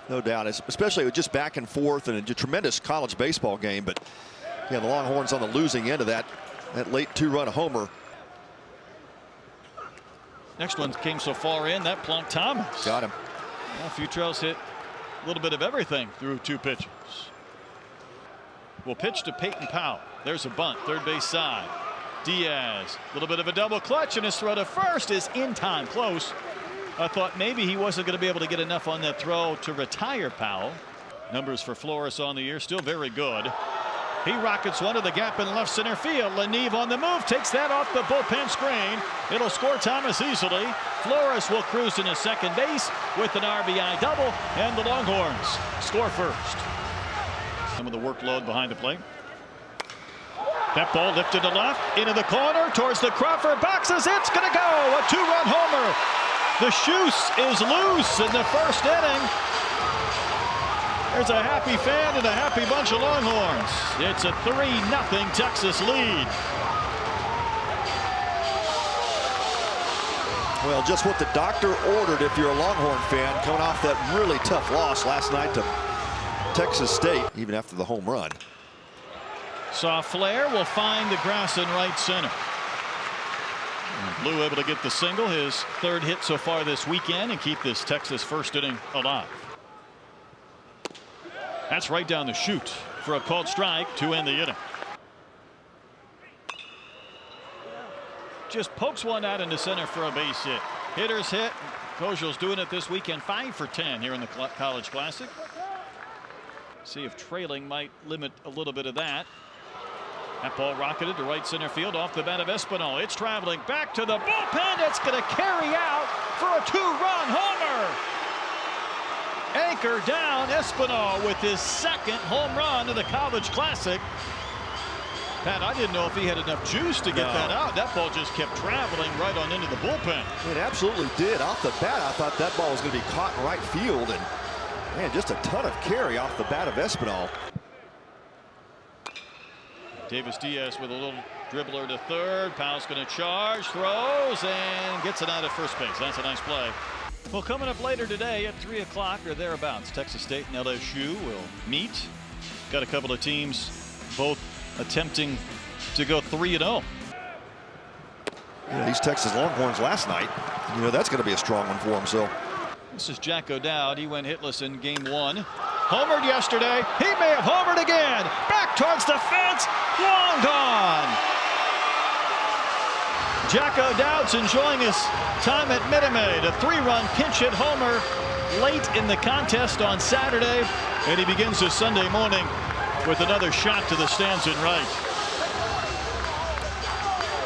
No doubt, especially with just back and forth and a tremendous college baseball game. But yeah, the Longhorns on the losing end of that late 2-run homer. Next one came so far in that plunked Thomas. Got him. Well, Futrell's hit a little bit of everything through 2 pitches. Will pitch to Peyton Powell. There's a bunt, third base side. Diaz, a little bit of a double clutch, and his throw to first is in time, close. I thought maybe he wasn't going to be able to get enough on that throw to retire Powell. Numbers for Flores on the year still very good. He rockets one to the gap in left center field. Leneve on the move, takes that off the bullpen screen. It'll score Thomas easily. Flores will cruise into second base with an RBI double, and the Longhorns score first. Some of the workload behind the plate. That ball lifted to left, into the corner, towards the Crawford boxes. It's going to go, a 2-run homer. The Shoes is loose in the first inning. There's a happy fan and a happy bunch of Longhorns. It's a 3-0 Texas lead. Well, just what the doctor ordered if you're a Longhorn fan, coming off that really tough loss last night to Texas State, even after the home run. Soft flare will find the grass in right center. And Blue able to get the single, his 3rd hit so far this weekend, and keep this Texas first inning alive. That's right down the chute for a called strike to end the inning. Just pokes one out into center for a base hit. Hitters hit. Kojal's doing it this weekend, 5 for 10 here in the College Classic. See if trailing might limit a little bit of that. That ball rocketed to right center field off the bat of Espinal. It's traveling back to the bullpen. It's going to carry out for a 2-run homer. Anchor down Espinal with his 2nd home run of the College Classic. Pat, I didn't know if he had enough juice to get that out. That ball just kept traveling right on into the bullpen. It absolutely did. Off the bat, I thought that ball was going to be caught in right field. And man, just a ton of carry off the bat of Espinal. Davis Diaz with a little dribbler to third. Powell's going to charge, throws, and gets it out at first base. That's a nice play. Well, coming up later today at 3 o'clock or thereabouts, Texas State and LSU will meet. Got a couple of teams both attempting to go 3-0. Yeah, these Texas Longhorns last night, you know, that's going to be a strong one for them. So this is Jack Odow. He went hitless in game 1. Homered yesterday. He may have homered again. Back towards the fence. Long gone. Jack O'Dowd's enjoying his time at Minute Maid. A 3-run pinch hit homer late in the contest on Saturday. And he begins his Sunday morning with another shot to the stands in right.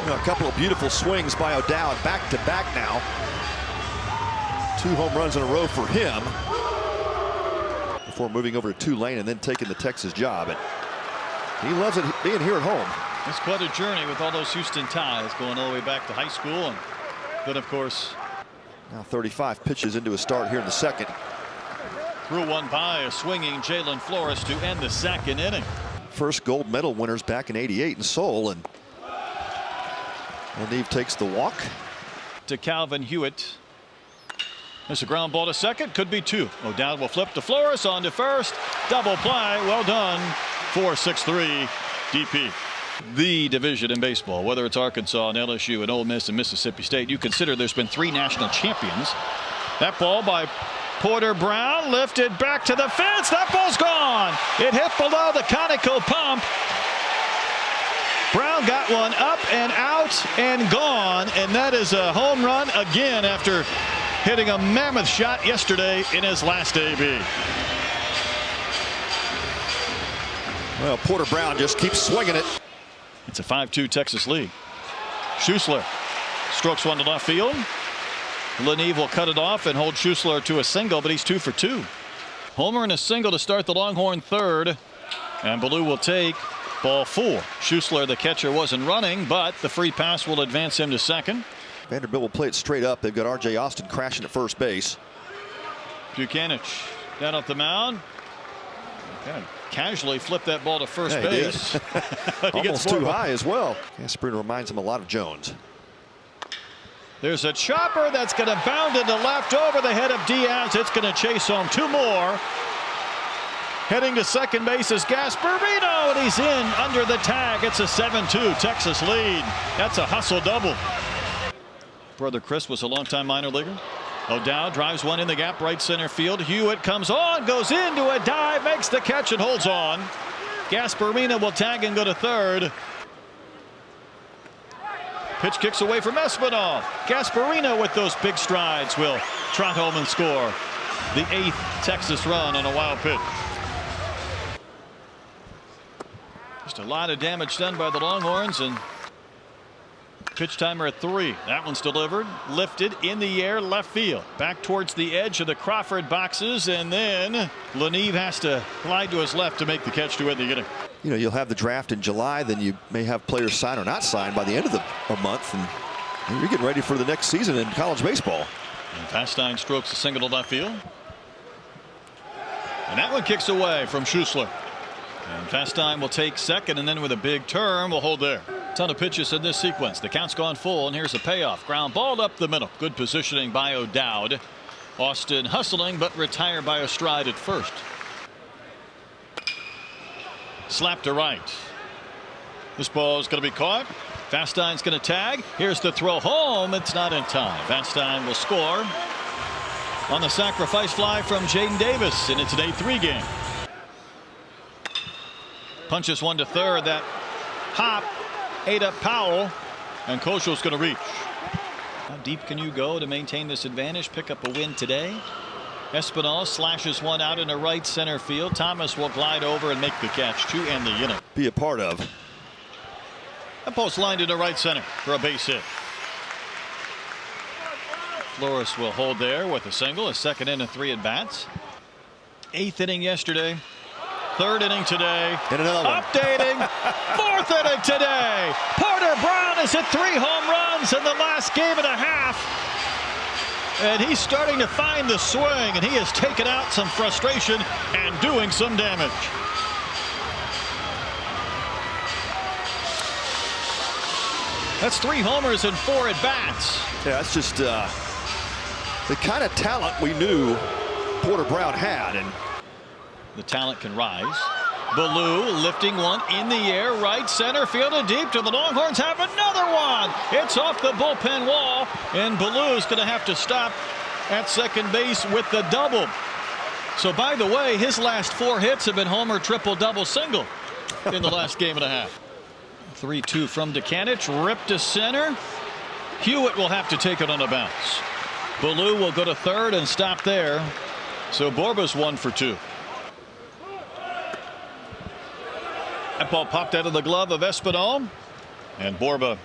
You know, a couple of beautiful swings by Odow back-to-back now. 2 home runs in a row for him before moving over to Tulane and then taking the Texas job. And he loves it being here at home. It's quite a journey with all those Houston ties going all the way back to high school. And then, of course, now 35 pitches into a start here in the 2nd. Threw one by a swinging Jalen Flores to end the 2nd inning. First gold medal winners back in '88 in Seoul. And Leneve takes the walk. To Calvin Hewitt. There's a ground ball to second, could be 2. O'Dowd will flip to Flores on to first. Double play, well done. 4-6-3 DP. The division in baseball, whether it's Arkansas and LSU and Ole Miss and Mississippi State, you consider there's been 3 national champions. That ball by Porter Brown lifted back to the fence. That ball's gone. It hit below the Conoco pump. Brown got one up and out and gone, and that is a home run again after hitting a mammoth shot yesterday in his last AB. Well, Porter Brown just keeps swinging it. It's a 5-2 Texas lead. Schuessler strokes one to left field. Leneve will cut it off and hold Schuessler to a single, but he's 2 for 2. Homer and a single to start the Longhorn 3rd, and Ballou will take ball 4. Schuessler, the catcher, wasn't running, but the free pass will advance him to 2nd. Vanderbilt will play it straight up. They've got R.J. Austin crashing at first base. Buchanan down off the mound. Kind of casually flipped that ball to first base. Almost too high as well. Gasparino reminds him a lot of Jones. There's a chopper that's going to bound into left over the head of Diaz. It's going to chase home two more. Heading to second base is Gasparino, and he's in under the tag. It's a 7-2 Texas lead. That's a hustle double. Brother Chris was a longtime minor leaguer. Odow drives one in the gap, right center field. Hewitt comes on, goes into a dive, makes the catch and holds on. Gasparino will tag and go to third. Pitch kicks away from Espinal. Gasparino with those big strides will trot home and score the 8th Texas run on a wild pitch. Just a lot of damage done by the Longhorns, and pitch timer at 3. That one's delivered, lifted in the air, left field. Back towards the edge of the Crawford boxes, and then Leneve has to glide to his left to make the catch to end the inning. You know, you'll have the draft in July, then you may have players sign or not sign by the end of a month, and you're getting ready for the next season in college baseball. And Fastine strokes a single to left field. And that one kicks away from Schussler. And Fastine will take second, and then with a big turn will hold there. Ton of pitches in this sequence. The count's gone full, and here's a payoff. Ground ball up the middle. Good positioning by O'Dowd. Austin hustling, but retired by a stride at first. Slap to right. This ball is going to be caught. Fastine's going to tag. Here's the throw home. It's not in time. Fastine will score on the sacrifice fly from Jaden Davis, and it's an 8-3 game. Punches one to third. That hop ate up Powell, and Kojal's going to reach. How deep can you go to maintain this advantage? Pick up a win today. Espinal slashes one out into right center field. Thomas will glide over and make the catch to end the inning. Be a part of. A post lined into right center for a base hit. Flores will hold there with a single, a second in and 3 at bats. 8th inning yesterday. 3rd inning today. And another one. Updating. 4th inning today. Porter Brown has hit 3 home runs in the last game and a half. And he's starting to find the swing, and he has taken out some frustration and doing some damage. That's 3 homers and 4 at bats. Yeah, that's just the kind of talent we knew Porter Brown had. And the talent can rise. Ballou lifting one in the air, right center field and deep to the Longhorns have another one. It's off the bullpen wall, and Ballou's going to have to stop at second base with the double. So, by the way, his last 4 hits have been homer, triple, double, single in the last game and a half. 3-2 from Dekanich, ripped to center. Hewitt will have to take it on a bounce. Ballou will go to third and stop there. So Borba's 1 for 2. That ball popped out of the glove of Espinal, and Borba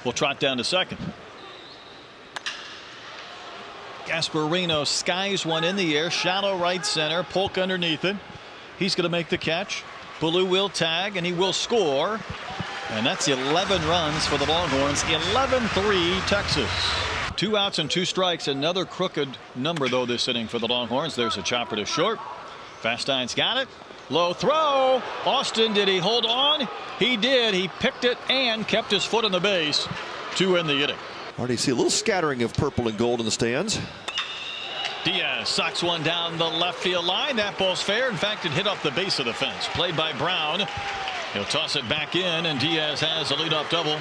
will trot down to second. Gasparino skies one in the air, shallow right center, Polk underneath it. He's going to make the catch. Ballou will tag, and he will score. And that's 11 runs for the Longhorns. 11-3 Texas. 2 outs and 2 strikes. Another crooked number, though, this inning for the Longhorns. There's a chopper to short. Fastine's got it. Low throw. Austin, did he hold on? He did. He picked it and kept his foot on the base to end the inning. already see a little scattering of purple and gold in the stands. Diaz socks one down the left field line. That ball's fair. In fact, it hit off the base of the fence. Played by Brown. He'll toss it back in, and Diaz has a leadoff double.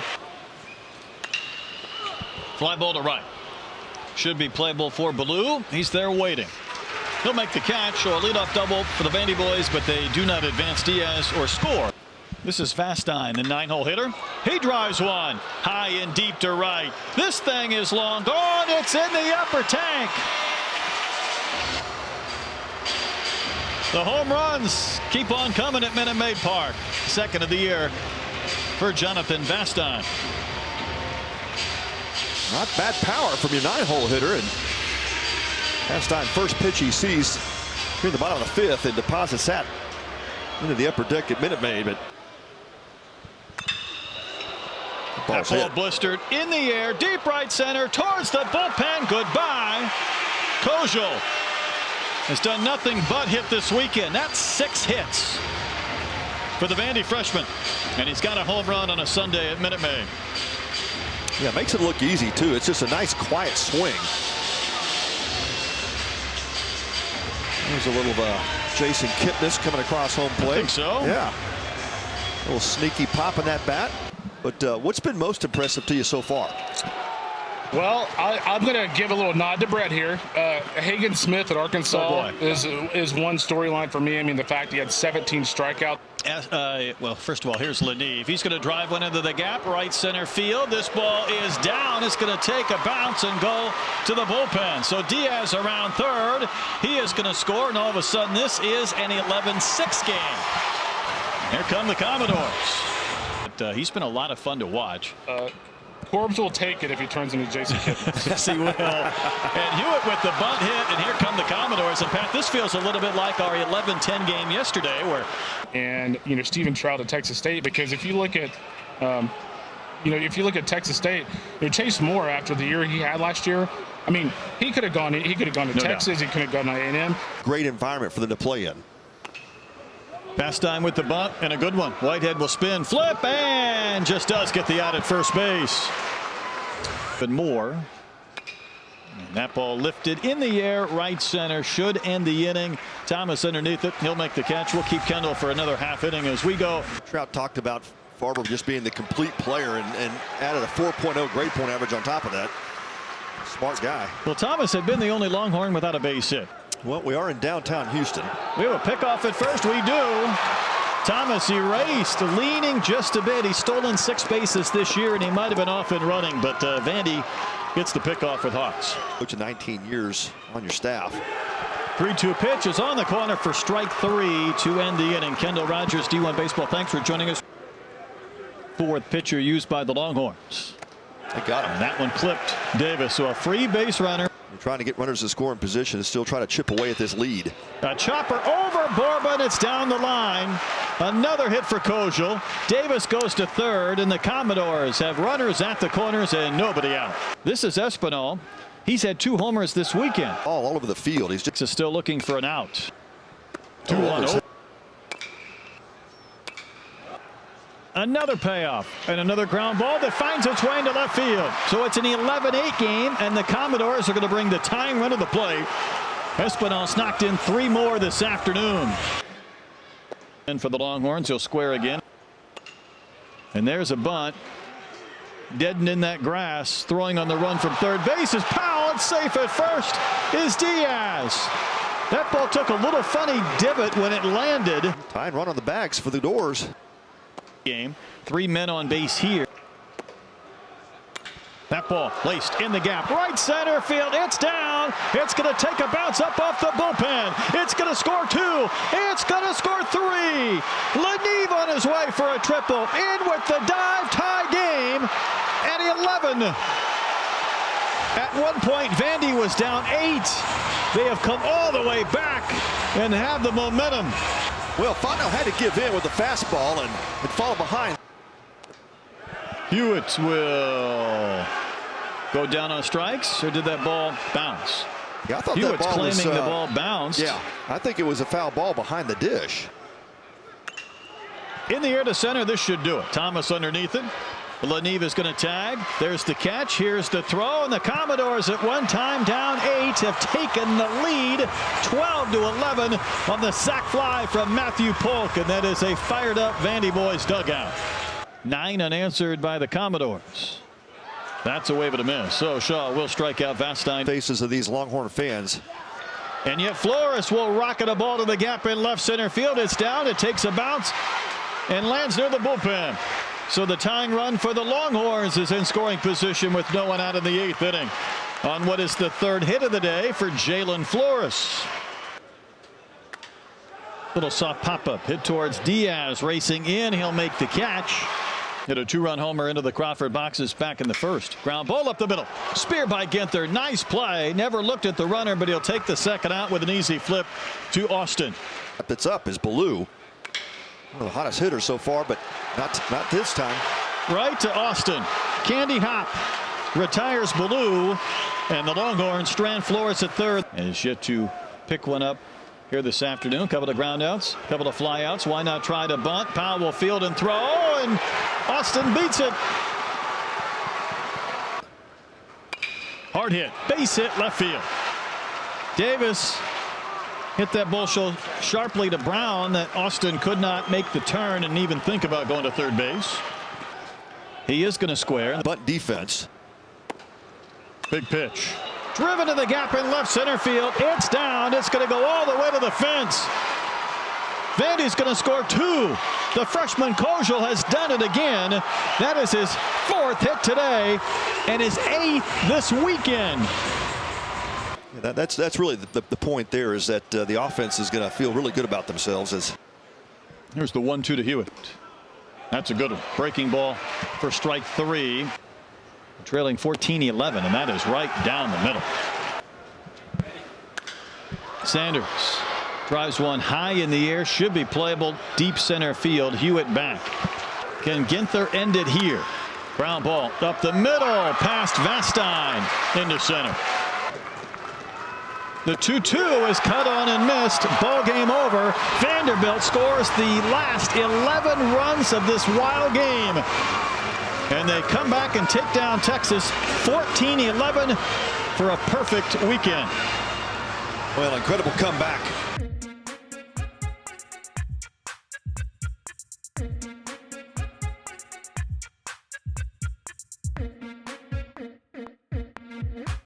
Fly ball to right. Should be playable for Ballou. He's there waiting. He'll make the catch, or a leadoff double for the Vandy boys, but they do not advance Diaz or score. This is Fastine, the 9-hole hitter. He drives one high and deep to right. This thing is long gone. It's in the upper tank. The home runs keep on coming at Minute Maid Park. Second of the year for Jonathan Fastine. Not bad power from your 9-hole hitter. And Fastine, first pitch he sees here in the bottom of the 5th, and deposits that into the upper deck at Minute Maid. But that ball blistered in the air, deep right center, towards the bullpen. Goodbye. Kojal has done nothing but hit this weekend. That's 6 hits for the Vandy freshman. And he's got a home run on a Sunday at Minute Maid. Yeah, makes it look easy too. It's just a nice quiet swing. There's a little Jason Kipnis coming across home plate. I think so. Yeah. A little sneaky pop in that bat. But what's been most impressive to you so far? Well, I'm going to give a little nod to Brett here. Hagen Smith at Arkansas is one storyline for me. I mean, the fact he had 17 strikeouts. Well, first of all, here's Leneve. He's going to drive one into the gap, right center field. This ball is down. It's going to take a bounce and go to the bullpen. So Diaz around third. He is going to score, and all of a sudden, this is an 11-6 game. Here come the Commodores. But, he's been a lot of fun to watch. Corbs will take it if he turns into Jason Kipnis. Yes, he will. And Hewitt with the bunt hit, and here come the Commodores. In fact, this feels a little bit like our 11-10 game yesterday, where. And Stephen Trout at Texas State, because if you look at, if you look at Texas State, Chase Moore after the year he had last year. I mean, he could have gone. He could have gone to Texas. He could have gone to A&M. Great environment for them to play in. Pastime with the bunt and a good one. Whitehead will spin, flip, and just does get the out at first base. But Moore. And that ball lifted in the air, right center, should end the inning. Thomas underneath it. He'll make the catch. We'll keep Kendall for another half inning as we go. Trout talked about Farber just being the complete player and added a 4.0 grade point average on top of that. Smart guy. Well, Thomas had been the only Longhorn without a base hit. Well, we are in downtown Houston. We have a pickoff at first. We do. Thomas erased, leaning just a bit. He's stolen 6 bases this year, and he might have been off and running, but Vandy gets the pickoff with Hawks. Coach of 19 years on your staff. 3-2 pitch is on the corner for strike 3 to end the inning. Kendall Rogers, D1 Baseball, thanks for joining us. 4th pitcher used by the Longhorns. They got him. And that one clipped Davis, so a free base runner. You're trying to get runners to score in position and still try to chip away at this lead. A chopper over Bourbon. It's down the line. Another hit for Kojal. Davis goes to third, and the Commodores have runners at the corners and nobody out. This is Espinal. He's had 2 homers this weekend. All over the field. He's just still looking for an out. 2-1. Another payoff and another ground ball that finds its way into left field. So it's an 11-8 game, and the Commodores are going to bring the tying run to the plate. Espinal's knocked in 3 more this afternoon. And for the Longhorns, he'll square again. And there's a bunt. Deadened in that grass, throwing on the run from third base is Powell. It's safe at first is Diaz. That ball took a little funny divot when it landed. tying run on the backs for the Doors. Game. 3 men on base here. That ball placed in the gap. Right center field. It's down. It's going to take a bounce up off the bullpen. It's going to score 2. It's going to score 3. Leneve on his way for a triple. In with the dive. Tie game at 11. At one point, Vandy was down 8. They have come all the way back and have the momentum. Well, Fondo had to give in with the fastball and fall behind. Hewitt will go down on strikes, or did that ball bounce? Yeah, I thought Hewitt's that ball claiming was, the ball bounced. Yeah, I think it was a foul ball behind the dish. In the air to center, this should do it. Thomas underneath it. Leneve is going to tag. There's the catch. Here's the throw. And the Commodores at one time down 8 have taken the lead 12-11 on the sac fly from Matthew Polk. And that is a fired up Vandy boys dugout. 9 unanswered by the Commodores. That's a wave and a miss. So Shaw will strike out Vastine. Faces of these Longhorn fans. And yet Flores will rocket a ball to the gap in left center field. It's down. It takes a bounce and lands near the bullpen. So the tying run for the Longhorns is in scoring position with no one out in the 8th inning. On what is the 3rd hit of the day for Jalen Flores. Little soft pop-up hit towards Diaz, racing in. He'll make the catch. Hit a 2-run homer into the Crawford boxes back in the 1st. Ground ball up the middle. Spear by Ginther. Nice play. Never looked at the runner, but he'll take the 2nd out with an easy flip to Austin. That's up is Ballou. One of the hottest hitters so far, but not this time. Right to Austin. Candy Hop retires Ballou, and the Longhorns strand Flores at 3rd. And is yet to pick one up here this afternoon. A couple of groundouts, a couple of flyouts. Why not try to bunt? Powell will field and throw, and Austin beats it. Hard hit, base hit, left field. Davis hit that ball so sharply to Brown that Austin could not make the turn and even think about going to third base. He is going to square. Bunt defense. Big pitch. Driven to the gap in left center field. It's down. It's going to go all the way to the fence. Vandy's going to score 2. The freshman Kojal has done it again. That is his 4th hit today and his 8th this weekend. Yeah, that's really the point there, is that the offense is going to feel really good about themselves. As here's the 1-2 to Hewitt. That's a good one. Breaking ball for strike 3. Trailing 14-11, and that is right down the middle. Sanders drives one high in the air, should be playable deep center field. Hewitt back. Can Ginther end it here? Ground ball up the middle, past Vastine into center. The 2-2 is cut on and missed. Ball game over. Vanderbilt scores the last 11 runs of this wild game. And they come back and take down Texas 14-11 for a perfect weekend. well, incredible comeback.